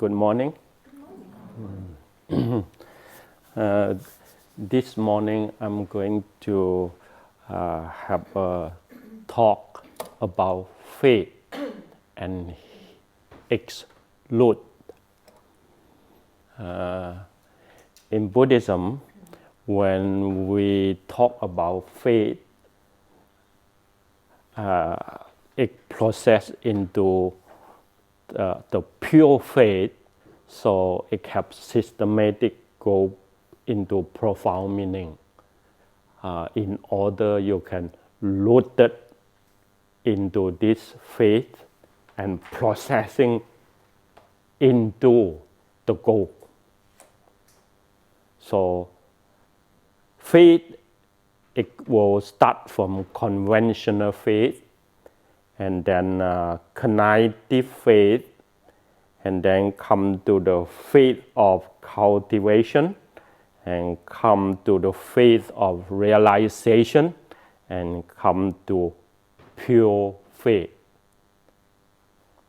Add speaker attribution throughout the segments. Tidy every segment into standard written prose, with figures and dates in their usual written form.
Speaker 1: Good morning. This morning I'm going to have a talk about faith and exclude. In Buddhism, when we talk about faith, it processes into the pure faith, so it has systematic go into profound meaning. In order you can root it into this faith and processing into the goal. So faith, it will start from conventional faith, and then cognitive faith, and then come to the faith of cultivation, and come to the faith of realization, and come to pure faith.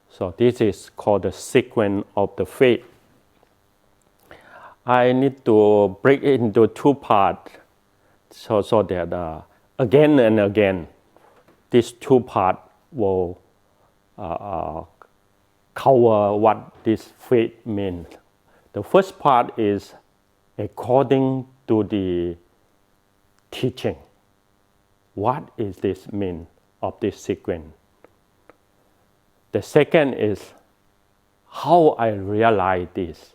Speaker 1: So this is called the sequence of the faith. I need to break it into two parts, so that again and again, these two parts will cover what this faith means. The first part is according to the teaching. What is this mean of this sequence? The second is how I realize this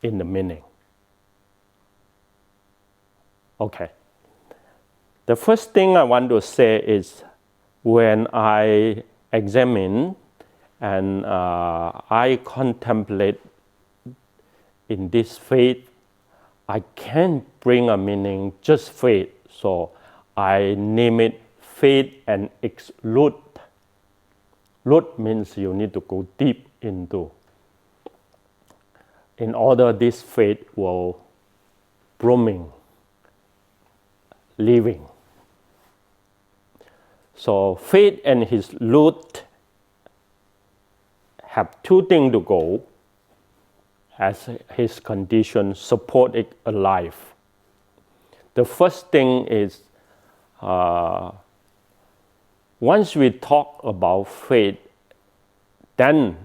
Speaker 1: in the meaning. Okay. The first thing I want to say is when I examine and I contemplate in this faith, I can't bring a meaning just faith. So I name it faith and exclude. Root means you need to go deep into. In order this faith will blooming, living. So faith and his root have two things to go as his condition support it alive. The first thing is once we talk about faith, then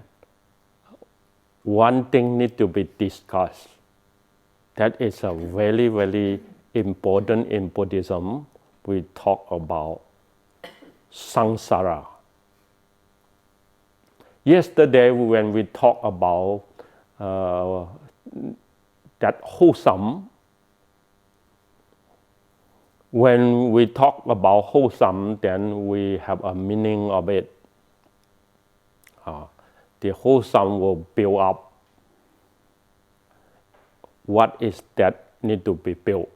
Speaker 1: one thing needs to be discussed. That is a very, very important in Buddhism. We talk about samsara. Yesterday, when we talked about that wholesome, when we talk about wholesome, then we have a meaning of it. The wholesome will build up. What is that need to be built?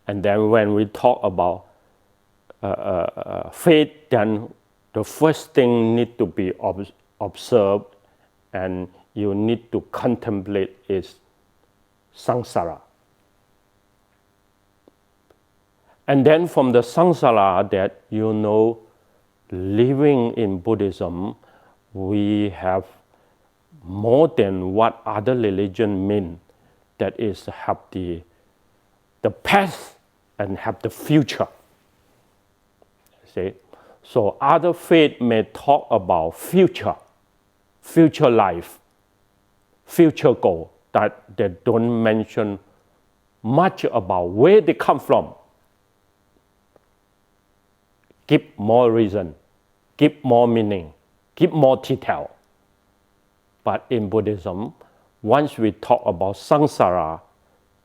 Speaker 1: And then when we talk about faith, then the first thing need to be observed and you need to contemplate is samsara. And then from the samsara that living in Buddhism, we have more than what other religion mean. That is have the past and have the future. See? So other faith may talk about future life, future goal, that they don't mention much about where they come from. Give more reason, give more meaning, give more detail. But in Buddhism, once we talk about samsara,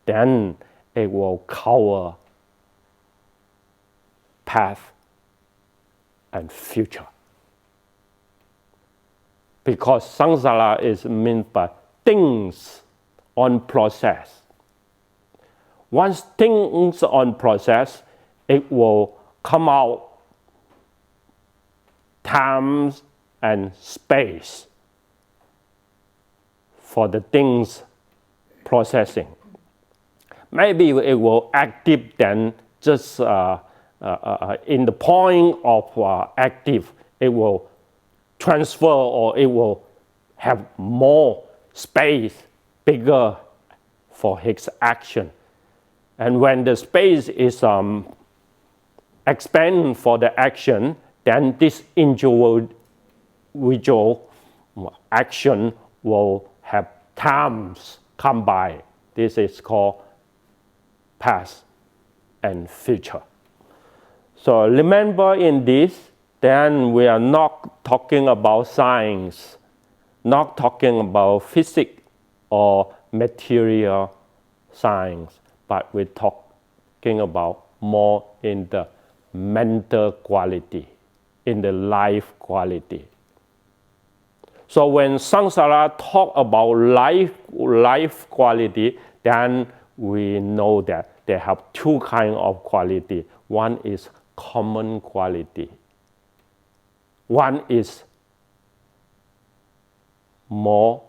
Speaker 1: then it will cover path and future. Because samsara is meant by things on process. Once things on process, it will come out time and space for the things processing. Maybe it will active then just in the point of active, it will transfer or it will have more space, bigger for his action. And when the space is expanded for the action, then this individual action will have times come by. This is called past and future. So remember in this, then we are not talking about science, not talking about physics or material science, but we're talking about more in the mental quality, in the life quality. So when Samsara talk about life quality, then we know that they have two kinds of quality. One is common quality. One is more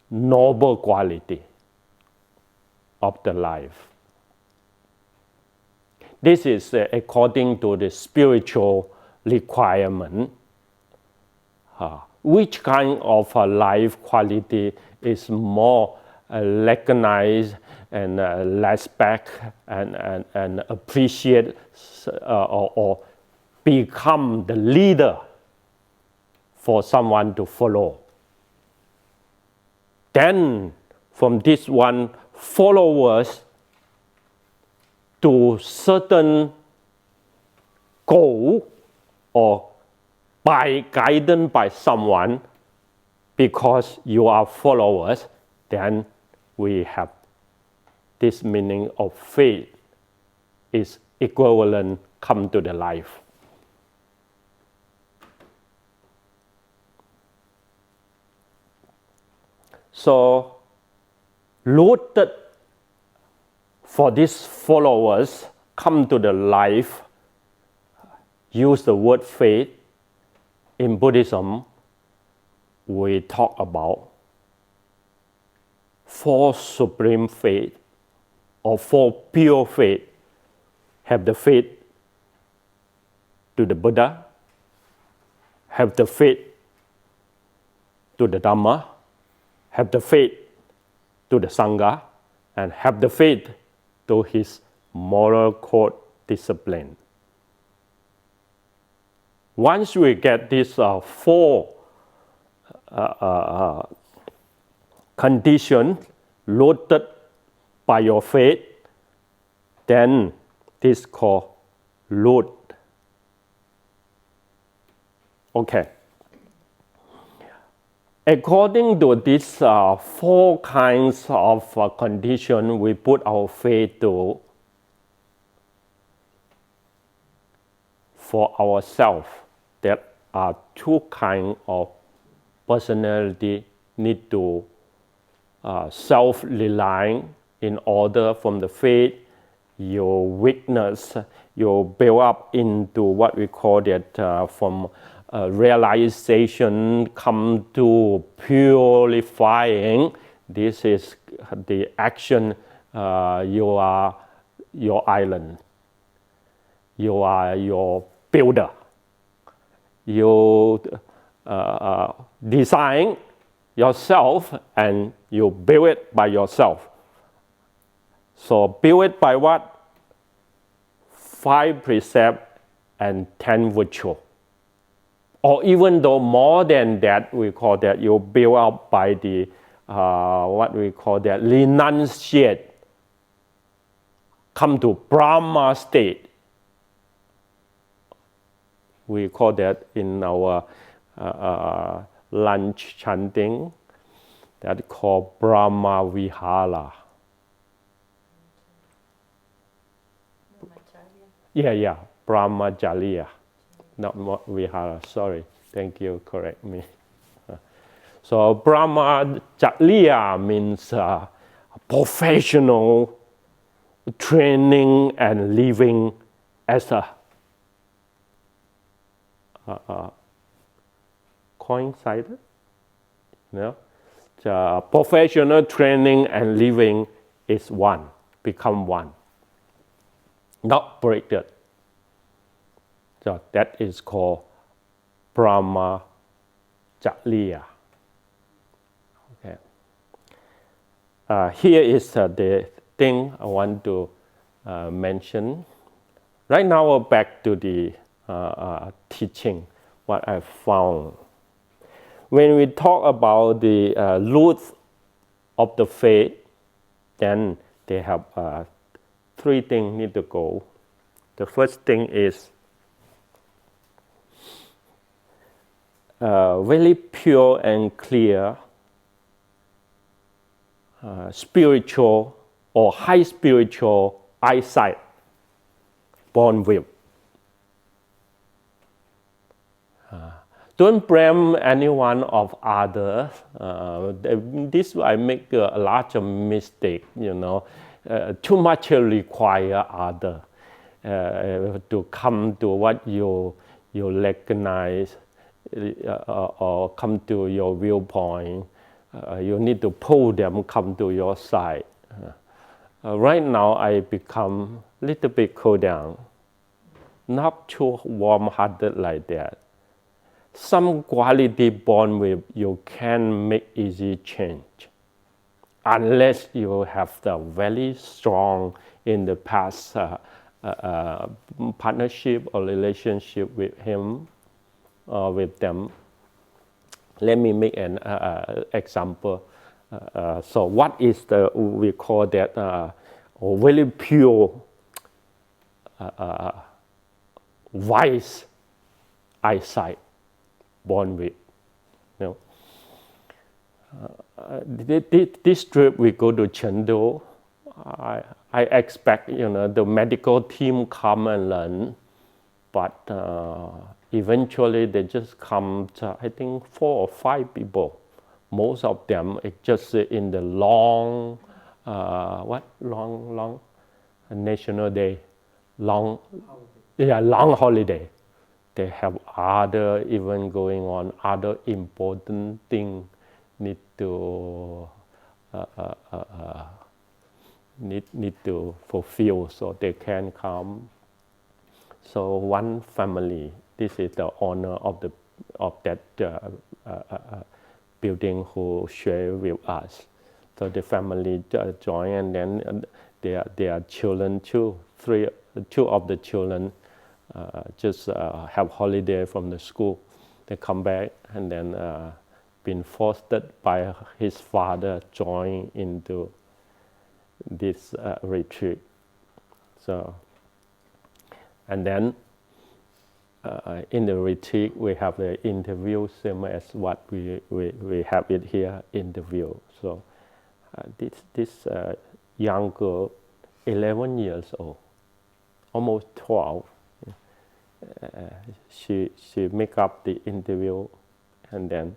Speaker 1: noble quality of the life. This is according to the spiritual requirement. Which kind of life quality is more recognized and respect and appreciate or become the leader for someone to follow. Then from this one, followers to certain goal or by guidance by someone, because you are followers, then we have this meaning of faith is equivalent come to the life. So rooted for these followers come to the life, use the word faith. In Buddhism, we talk about four supreme faith or four pure faith. Have the faith to the Buddha, have the faith to the Dhamma, have the faith to the Sangha, and have the faith to his moral code discipline. Once we get these four conditions loaded by your faith, then this is called root. Okay. According to these four kinds of conditions, we put our faith to for ourselves. There are two kinds of personality need to self-relying in order from the faith, your weakness, you build up into what we call that from realization come to purifying. This is the action. You are your island. You are your builder. You design yourself and you build it by yourself. So build it by what? 5 precepts and 10 virtues. Or even though more than that, we call that you build up by the what we call that renunciate, come to Brahma state. We call that in our lunch chanting, that called Brahma Vihara. Yeah, Brahmacharya. Not Vihara, sorry. Thank you, correct me. So Brahmacharya means professional training and living as a coincided. The professional training and living is one, become one, not break it. So that is called Brahmacharya. here is the thing I want to mention. Right now, we're back to the teaching, what I found. When we talk about the roots of the faith, then they have three things need to go. The first thing is very pure and clear spiritual or high spiritual eyesight born with. Don't blame anyone of others. This I make a large mistake. Too much require other to come to what you recognize or come to your viewpoint. You need to pull them come to your side. Right now, I become a little bit cool down, not too warm-hearted like that. Some quality born with you can make easy change, unless you have the very strong in the past partnership or relationship with him or with them. Let me make an example. So what is we call that very pure wise eyesight born with. This trip we go to Chengdu. I expect the medical team come and learn, but eventually they just come to, I think 4 or 5 people. Most of them is just in the long national day, long holiday. They have other event going on, other important thing need to fulfill, so they can come. So one family, this is the owner of that building who share with us. So the family join, and then their children too. Two of the children just have holiday from the school. They come back and then been forced by his father join into this retreat. So, and then in the retreat we have the interview, same as what we have it here, interview. So this young girl, 11 years old, almost 12, she make up the interview and then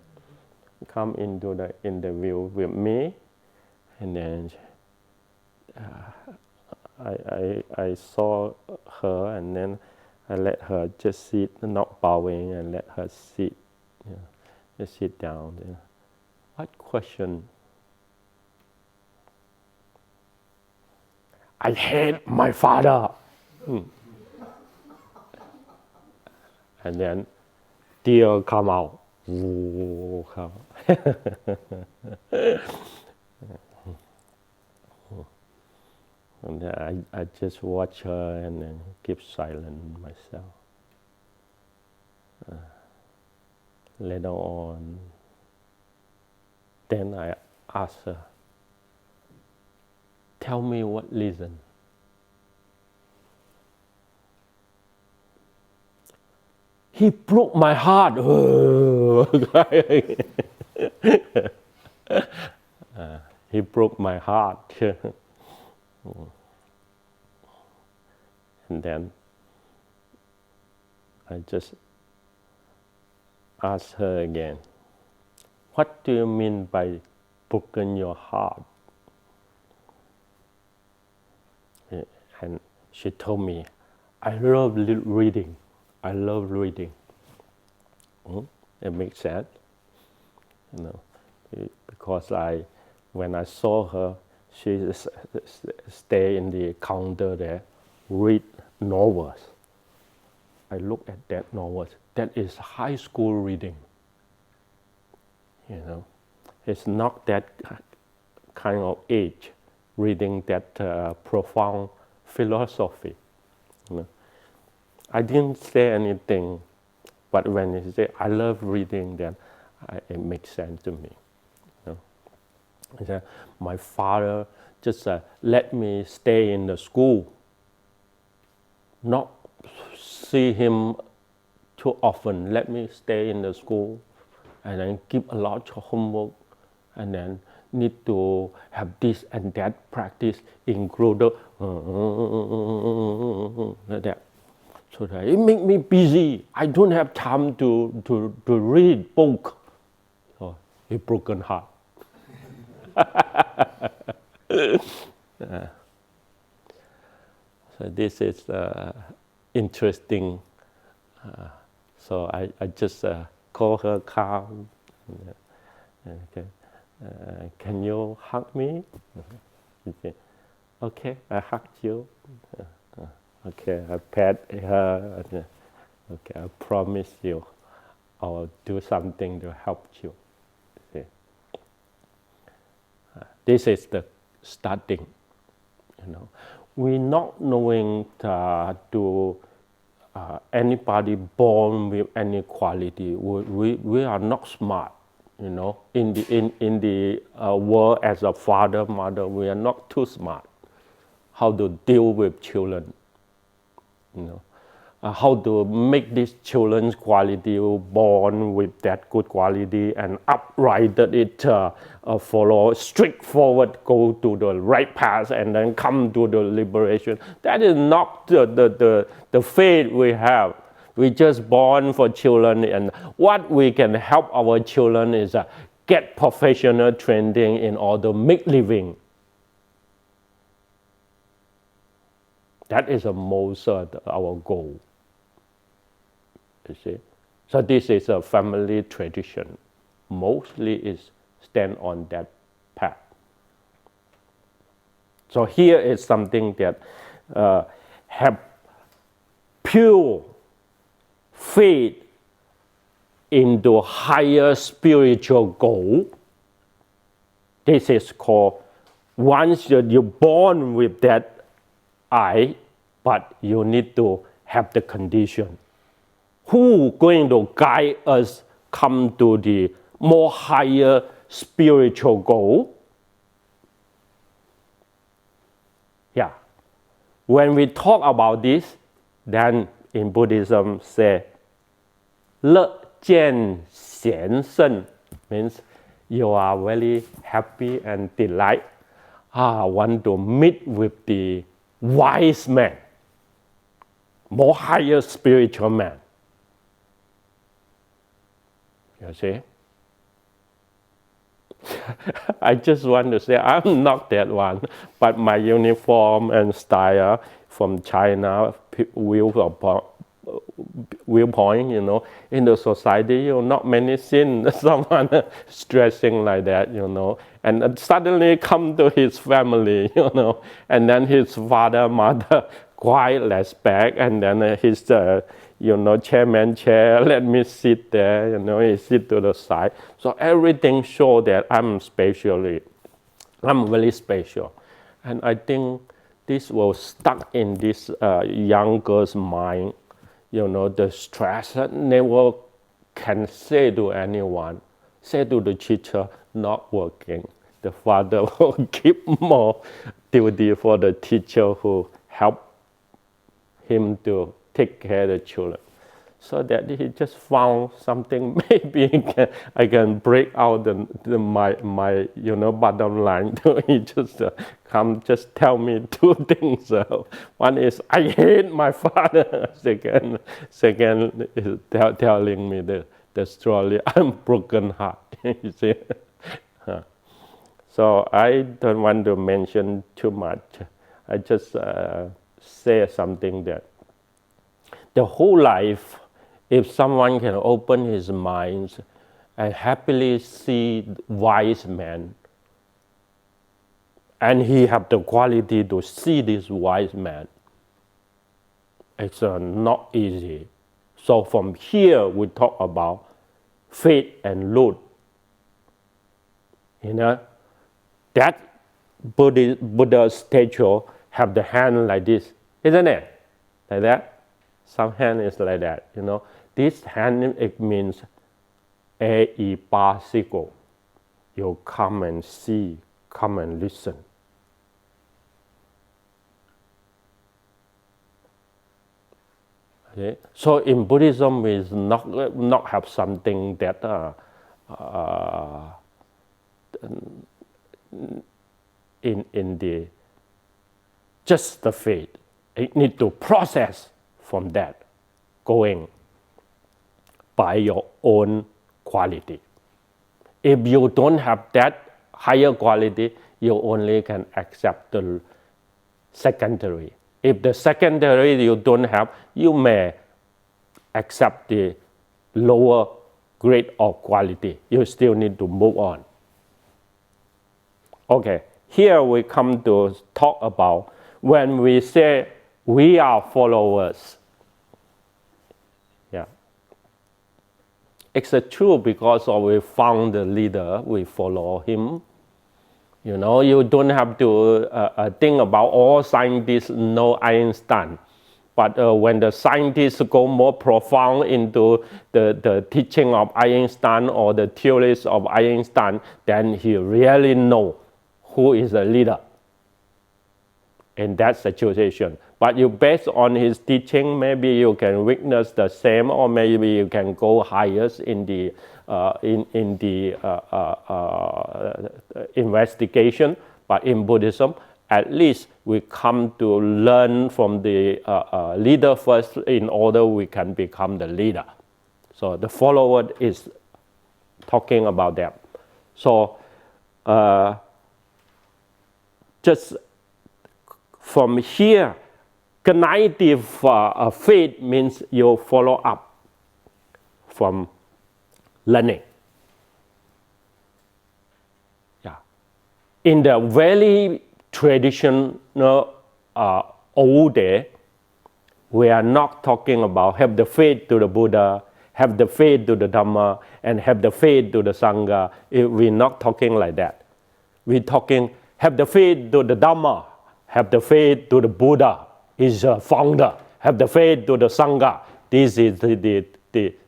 Speaker 1: come into the interview with me, and then I saw her, and then I let her just sit, not bowing, and let her sit. Just sit down. What question? I hate my father. And then tears come out. And then I just watch her and then keep silent myself. Later on, then I ask her, tell me what reason. He broke my heart. He broke my heart. And then I just asked her again, what do you mean by broken your heart? And she told me, I love reading. I love reading. It makes sense, because when I saw her, she stay in the counter there, read novels. I look at that novels. That is high school reading. It's not that kind of age, reading that profound philosophy. You know. I didn't say anything, but when he said, I love reading, then it makes sense to me. You know. He said, my father just let me stay in the school, not see him too often, let me stay in the school, and then give a lot of homework, and then need to have this and that practice included, like that. So that it makes me busy. I don't have time to read book. So a broken heart. So this is interesting. So I just call her calm. Okay. Can you hug me? Okay, I hug you. Okay, I pet her. Okay, I promise you, I'll do something to help you. See? This is the starting. You know, we're not knowing to anybody born with any quality. We are not smart. You know, in the world as a father, mother, we are not too smart. How to deal with children. You know, how to make these children's quality born with that good quality and upright it, follow straightforward, go to the right path, and then come to the liberation. That is not the faith we have. We just born for children, and what we can help our children is get professional training in order to make living. That is the most our goal. You see, so this is a family tradition. Mostly is stand on that path. So here is something that have pure faith into higher spiritual goal. This is called, once you're born with that I, but you need to have the condition. Who going to guide us come to the more higher spiritual goal? Yeah. When we talk about this, then in Buddhism say, 乐见贤圣 means you are very happy and delight. I want to meet with the wise man, more higher spiritual man. You see? I just want to say I'm not that one, but my uniform and style from China viewpoint, you know, in the society, you know, not many seen someone dressing like that, you know, and suddenly come to his family, you know, and then his father, mother quite respect, and then his, you know, chairman chair, let me sit there, you know, he sit to the side. So everything show that I'm very special. And I think this was stuck in this young girl's mind. You know, the stress never can say to anyone, say to the teacher, not working. The father will give more duty for the teacher who help him to take care of the children. So that he just found something, maybe I can break out my you know, bottom line. He just just tell me two things. One is I hate my father. Second is telling me the story. I'm broken heart. You see. So I don't want to mention too much. I just say something that the whole life, if someone can open his mind and happily see wise man, and he have the quality to see this wise man, it's not easy. So from here we talk about faith and root. You know, that Buddha's statue have the hand like this, isn't it? Like that. Some hand is like that. This hand, it means aipasico. You come and see, come and listen. Okay? So in Buddhism, we not have something that in the just the faith. It need to process from that, going by your own quality. If you don't have that higher quality, you only can accept the secondary. If the secondary you don't have, you may accept the lower grade of quality. You still need to move on. Okay, here we come to talk about when we say we are followers. Yeah. It's true because we found the leader, we follow him. You don't have to think about all scientists know Einstein. But when the scientists go more profound into the teaching of Einstein or the theories of Einstein, then he really know who is the leader in that situation. But you based on his teaching, maybe you can witness the same, or maybe you can go highest in the investigation. But in Buddhism, at least we come to learn from the leader first in order we can become the leader. So the follower is talking about that. So just from here, cognitive faith means you follow up from learning. Yeah. In the very traditional old day, we are not talking about have the faith to the Buddha, have the faith to the Dhamma, and have the faith to the Sangha. We're not talking like that. We're talking have the faith to the Dhamma, have the faith to the Buddha, he's a founder, have the faith to the Sangha. This is the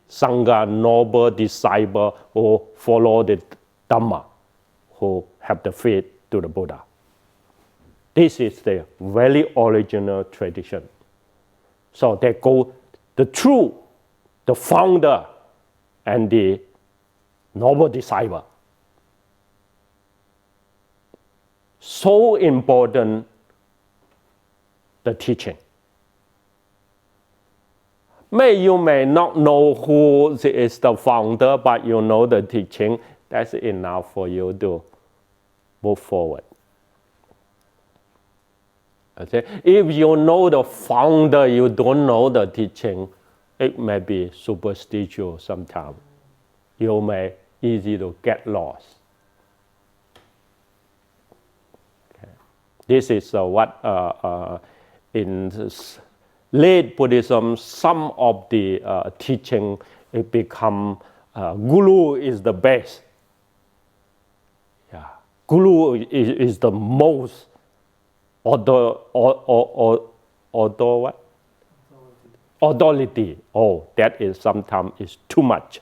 Speaker 1: Sangha noble disciple who follow the Dhamma, who have the faith to the Buddha. This is the very original tradition. So they go the true, the founder, and the noble disciple. So important, the teaching. You may not know who is the founder, but you know the teaching. That's enough for you to move forward. Okay? If you know the founder, you don't know the teaching, it may be superstitious sometimes. You may easy to get lost. Okay. This is what in late Buddhism, some of the teaching it become Guru is the best. Yeah, Guru is the most authority. Oh, that is sometimes is too much.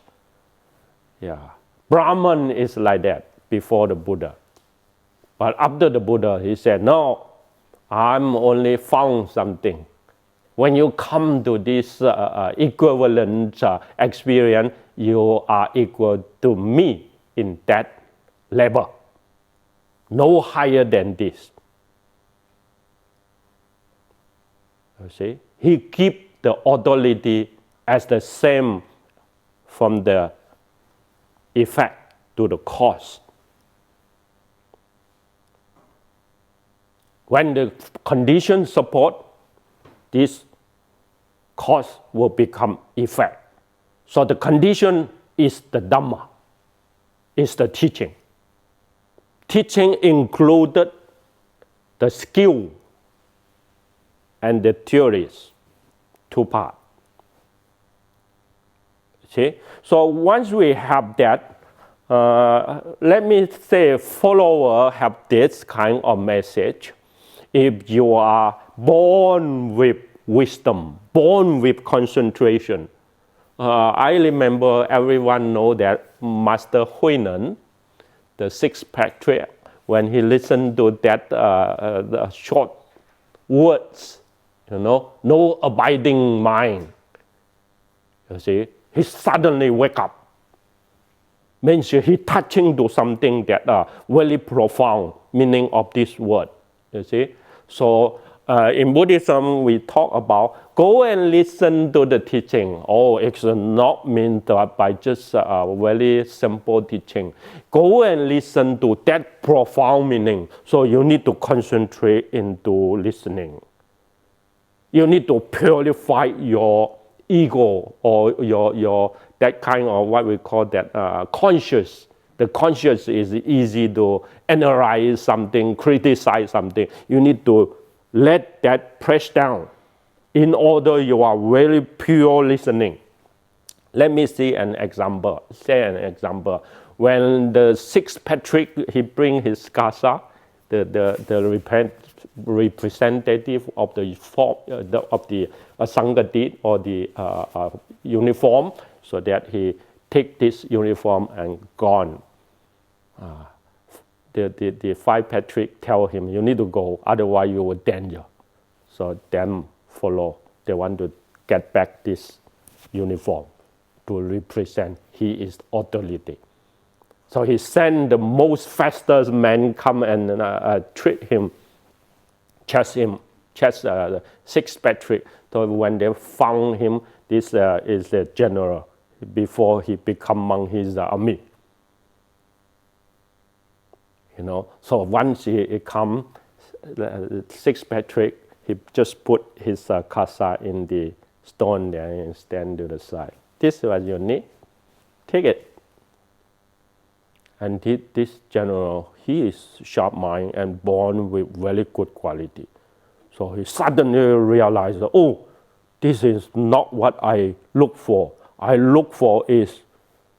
Speaker 1: Yeah, Brahman is like that before the Buddha, but after the Buddha, he said, "No, I'm only found something." When you come to this equivalent experience, you are equal to me in that level. No higher than this. You see, he keep the authority as the same from the effect to the cause. When the conditions support, this cause will become effect. So the condition is the Dhamma, is the teaching. Teaching included the skill and the theories, two parts. See? So once we have that, let me say, followers have this kind of message. If you are born with wisdom, born with concentration, I remember everyone know that Master Huinan, the sixth patriarch, when he listened to that the short words, no abiding mind, you see, he suddenly wake up. Means he touching to something that very profound meaning of this word, you see. So in Buddhism, we talk about go and listen to the teaching. Oh, it's not meant by just a very simple teaching. Go and listen to that profound meaning. So you need to concentrate into listening. You need to purify your ego or your that kind of what we call that conscious. The conscious is easy to analyze something, criticize something. You need to let that press down in order you are very pure listening. Let me see an example. Say an example. When the sixth Patrick, he bring his casa, the representative of the form of the Sangha or the uniform, so that he take this uniform and gone. The five Patrick tell him, you need to go, otherwise you will danger. So them follow. They want to get back this uniform to represent he is authority. So he sent the most fastest man come and treat him, chase the sixth Patrick. So when they found him, this is the general before he become among his army. So once he come, sixth Patrick, he just put his casa in the stone there and stand to the side. This is what you need. Take it. And this general, he is sharp mind and born with very good quality. So he suddenly realized, oh, this is not what I look for. I look for is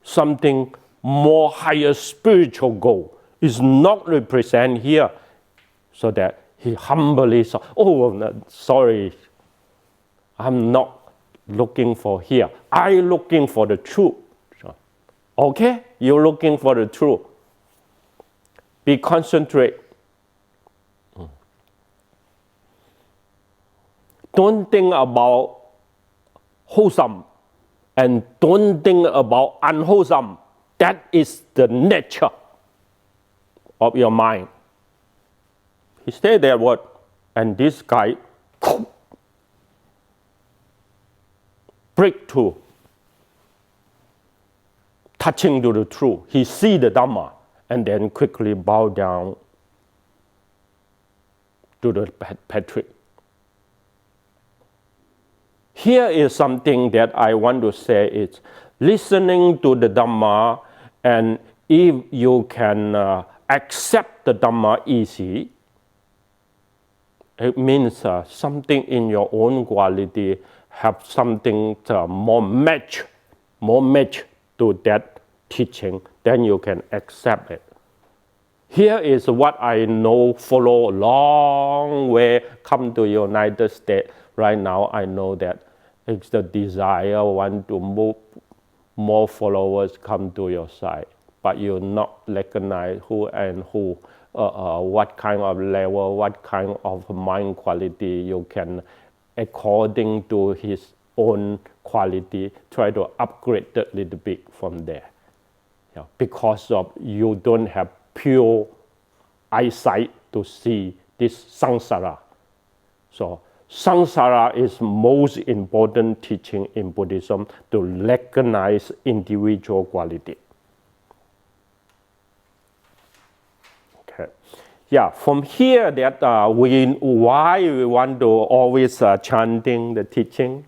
Speaker 1: something more higher spiritual goal. It's not represent here. So that he humbly said, oh, sorry, I'm not looking for here. I'm looking for the truth. Okay, you're looking for the truth. Be concentrate. Don't think about wholesome and don't think about unwholesome. That is the nature of your mind. He said that word, and this guy breakthrough, touching to the truth. He see the Dhamma and then quickly bow down to the Patrick. Here is something that I want to say is listening to the Dhamma, and if you can accept the Dhamma easy, it means something in your own quality have something more match to that teaching, then you can accept it. Here is what I know, follow a long way, come to United States. Right now I know that it's the desire, want to move more followers come to your side, but you not recognize who and who, what kind of level, what kind of mind quality you can, according to his own quality, try to upgrade a little bit from there. Because of you don't have pure eyesight to see this samsara. So samsara is most important teaching in Buddhism, to recognize individual quality. Okay. Yeah, from here that why we want to always chanting the teaching,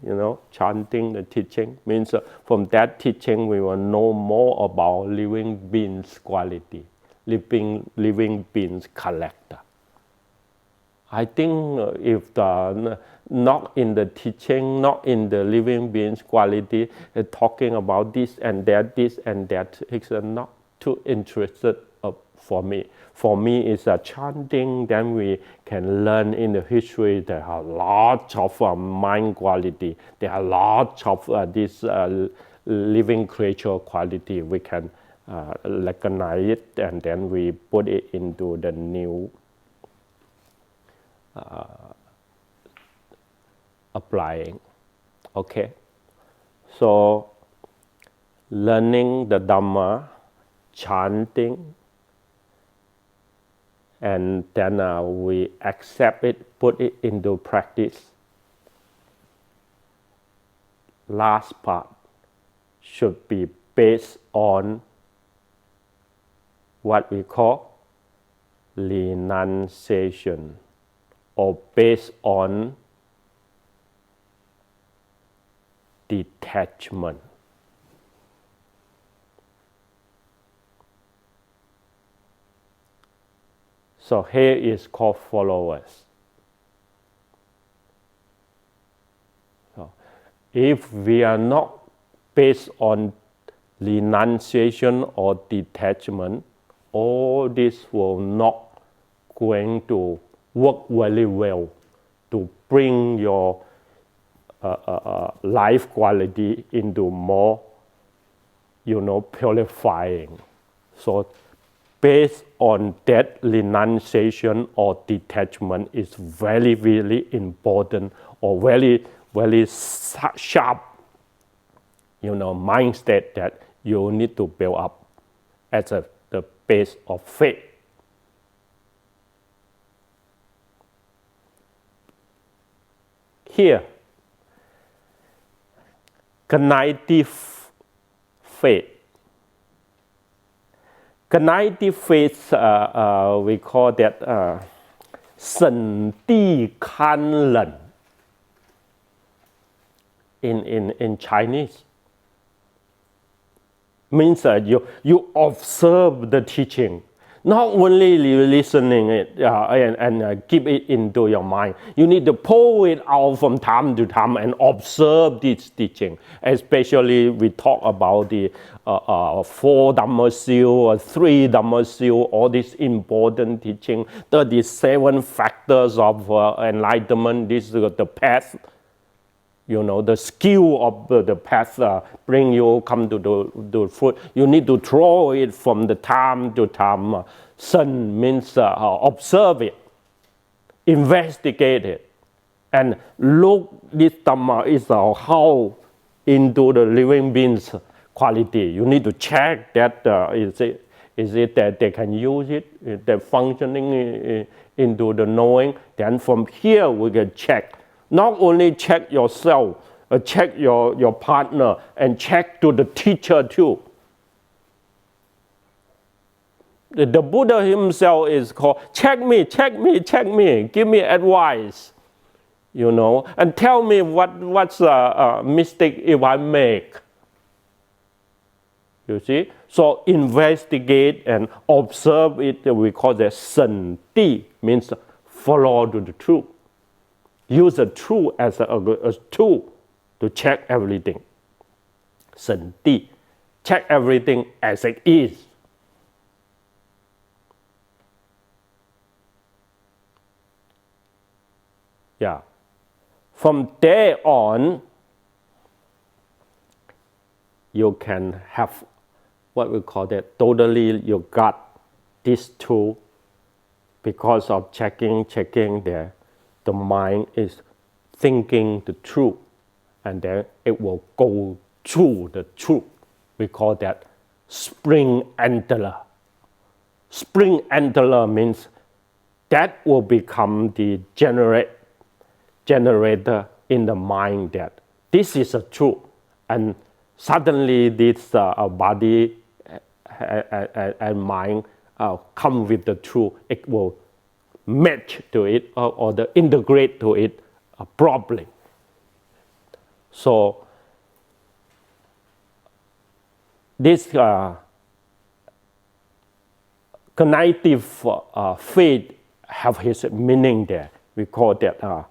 Speaker 1: chanting the teaching means from that teaching we will know more about living beings quality, living beings character. I think if not in the teaching, not in the living beings quality, talking about this and that, it's not too interested for me. For me, it's a chanting. Then we can learn in the history there are lots of mind quality. There are lots of this living creature quality. We can recognize it, and then we put it into the new applying. Okay, so learning the Dhamma, chanting, and then we accept it, put it into practice. Last part should be based on what we call renunciation, or based on detachment. So here is called followers. So if we are not based on renunciation or detachment, all this will not going to work very well to bring your life quality into more, purifying. So based on that renunciation or detachment is very, very important, or very, very sharp, mindset that you need to build up as the base of faith. Here, cognitive faith. Cognitive faith, we call that 审地堪忍 in Chinese. Means you observe the teaching, not only listening it and keep it into your mind. You need to pull it out from time to time and observe this teaching. Especially we talk about the 4 Dhamma seal or 3 Dhamma seal, all this important teaching, 37 factors of enlightenment. This is the path. The skill of the path bring you come to the fruit. You need to throw it from the time to time. Sun means observe it, investigate it, and look. This Dhamma is how into the living beings quality. You need to check that is it that they can use it, they're functioning into the knowing. Then from here we can check. Not only check yourself, check your partner, and check to the teacher too. The Buddha himself is called, check me, give me advice, and tell me what's a mistake if I make. You see? So investigate and observe it. We call that 审地, means follow to the truth. Use the truth as a tool to check everything. 审地, check everything as it is. Yeah. From there on, you can have what we call that totally you got this tool because of checking there. The mind is thinking the truth, and then it will go through the truth. We call that spring antler. Spring antler means that will become the generator in the mind that this is a truth, and suddenly this body and mind come with the truth. It will match to it or integrate to it properly. So this cognitive faith have his meaning there. We call that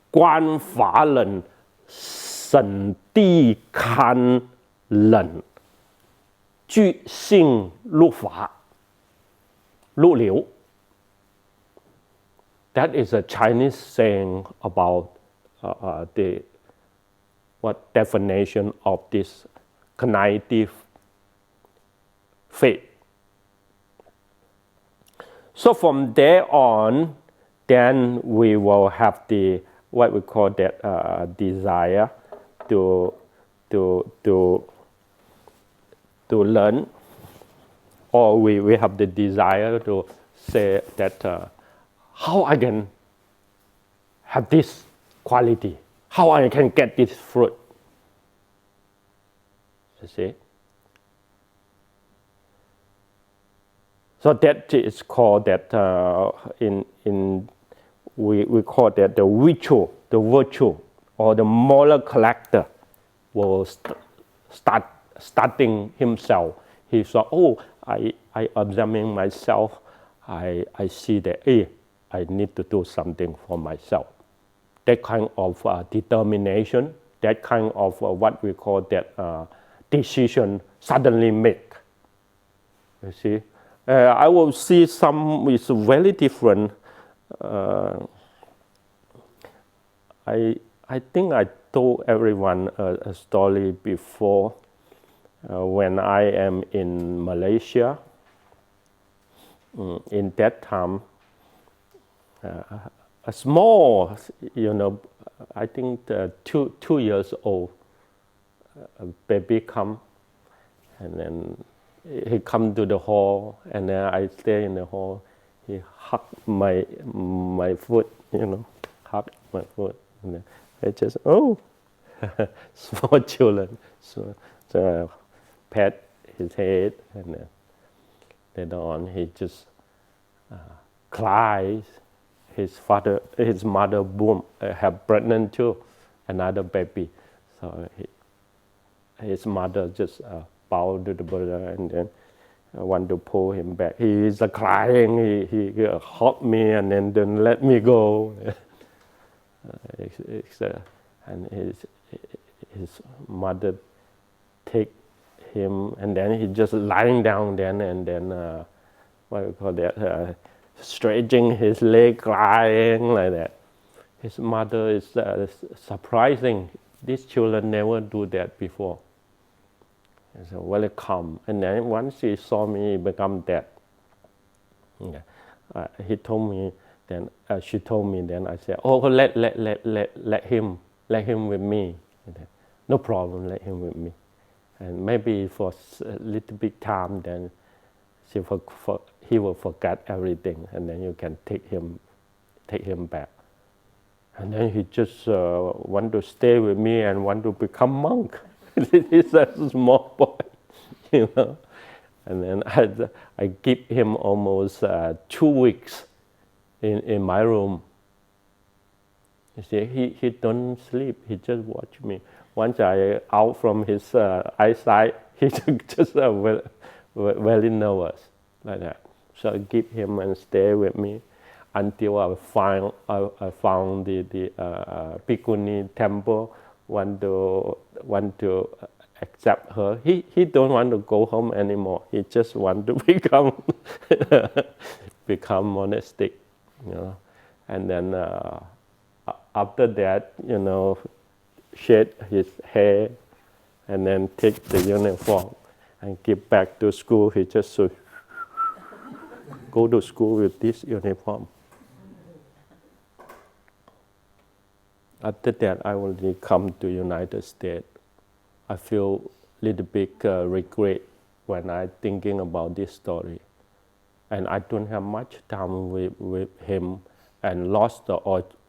Speaker 1: 观法忍审地堪忍具性入法，入流. That is a Chinese saying about the what definition of this cognitive faith. So from there on, then we will have the what we call that desire to learn, or we have the desire to say that how I can have this quality, how I can get this fruit. You see? So that is called that we call that the virtue, or the moral character will starting himself. He saw, oh, I examine myself. I see that, hey, I need to do something for myself. That kind of determination, that kind of what we call that decision suddenly make. You see, I will see some is very different. I think I told everyone a story before. When I am in Malaysia, in that time, a small, I think 2 years old, a baby come, and then he come to the hall, and then I stay in the hall. He hugged my foot, hugged my foot, and then I just small children, so pat his head, and then later on he just cries. His mother, boom, have pregnant too, another baby. So his mother just bowed to the Buddha, and then want to pull him back. He is crying. He hugged me and then let me go. And his mother take him, and then he just lying down then, and then what do you call that? Stretching his leg, crying like that. His mother is surprising. These children never do that before. It's very calm. And then once he saw me become that, he told me. Then she told me. Then I said, "Oh, let him with me. No problem, let him with me. And maybe for a little bit time, then he will forget everything, and then you can take him back." And then he just want to stay with me and want to become monk. He's a small boy, And then I give him almost 2 weeks in my room. You see, he don't sleep. He just watch me. Once I out from his eyesight, he just very nervous like that. So I give him and stay with me until I found the Bhikkhuni temple. Want to accept her. He don't want to go home anymore. He just want to become monastic, And then after that, shed his hair, and then take the uniform and give back to school. He just go to school with this uniform. After that, I only come to United States. I feel a little bit regret when I thinking about this story. And I don't have much time with him, and lost the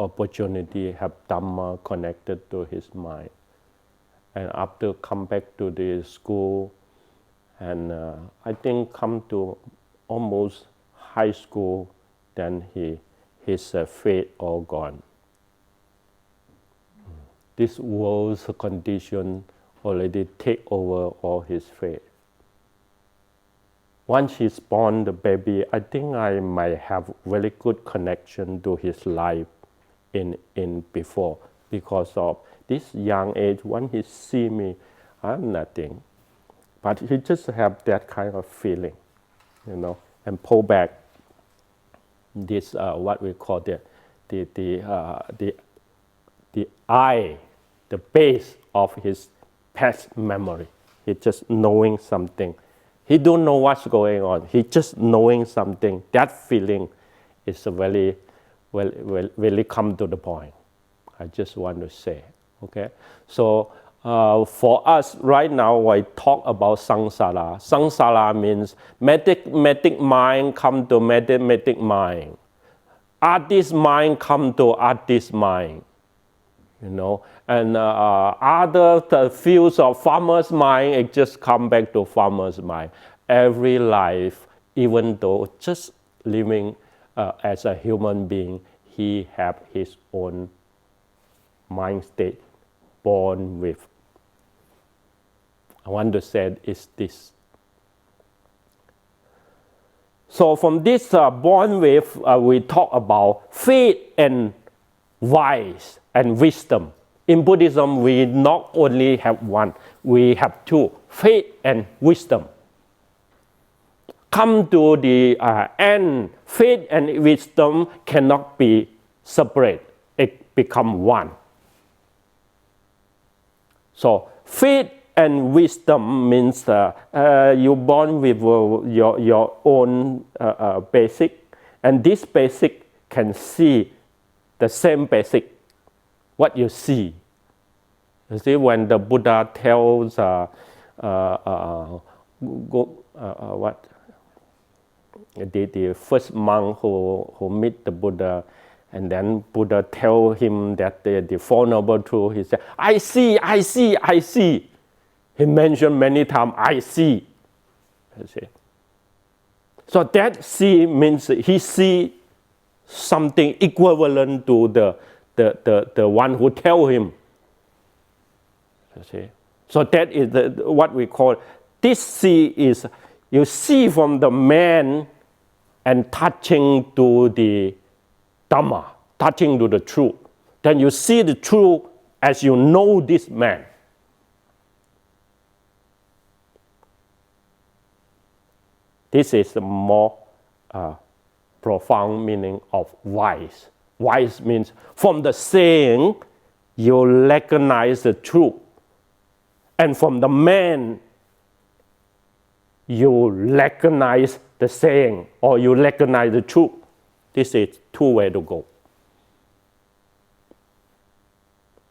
Speaker 1: opportunity have Dhamma connected to his mind. And after come back to the school, and I think come to almost high school, then his faith all gone. This world's condition already take over all his faith. Once he's born, the baby, I think I might have very good connection to his life in before, because of this young age. When he see me, I'm nothing. But he just have that kind of feeling, and pull back this what we call the eye, the base of his past memory. He just knowing something. He don't know what's going on. He just knowing something. That feeling is very, really come to the point. I just want to say, okay. So for us right now, I talk about samsara. Samsara means mathematic mind come to mathematic mind. Artist mind come to artist mind. And other fields of farmer's mind, it just come back to farmer's mind. Every life, even though just living as a human being, he have his own mind state, born with. I want to say is this. So from this born with, we talk about faith and wise and wisdom. In Buddhism, we not only have one, we have two, faith and wisdom. Come to the end, faith and wisdom cannot be separate. It become one. So faith and wisdom means you're born with your own basic, and this basic can see the same basic, what you see. You see, when the Buddha tells the first monk who meet the Buddha, and then Buddha tell him that the Four Noble Truths, he said, I see, I see, I see. He mentioned many times, I see. You see. So that see means he see something equivalent to the one who tell him. You see. So that is what we call, this see is, you see from the man and touching to the Dhamma, touching to the truth. Then you see the truth as you know this man. This is the more profound meaning of wise. Wise means from the saying, you recognize the truth. And from the man, you recognize the saying, or you recognize the truth. This is two ways to go.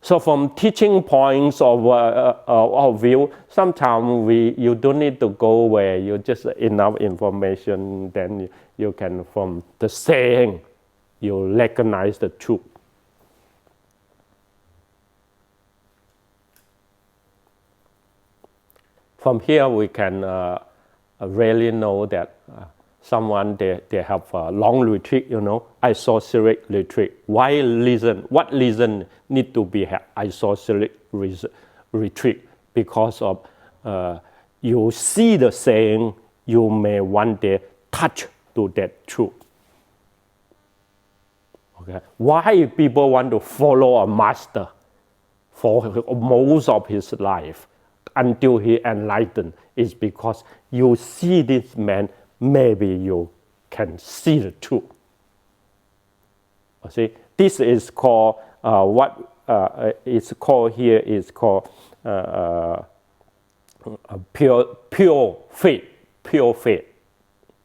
Speaker 1: So from teaching points of view, sometimes you don't need to go where you just enough information, then you can, from the saying, you recognize the truth. From here, we can really know that someone, they have a long retreat, isoscenic retreat. Why reason? What reason need to be isoscenic retreat? Because of you see the saying, you may one day touch to that truth. Okay. Why people want to follow a master for most of his life until he enlightened is because you see this man, maybe you can see the truth. See, this is called what is called here is called pure faith. Pure faith.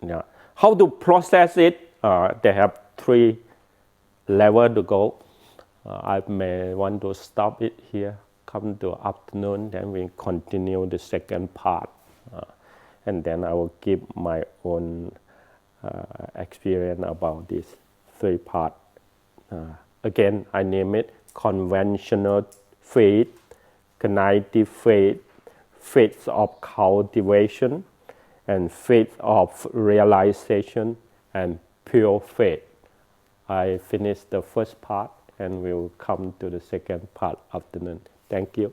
Speaker 1: Yeah. How to process it? They have 3 levels to go. I may want to stop it here. Come to afternoon, then we continue the second part. And then I will give my own experience about this 3 parts. Again, I name it conventional faith, cognitive faith, faith of cultivation, and faith of realization, and pure faith. I finished the first part and we'll come to the second part afternoon. Thank you.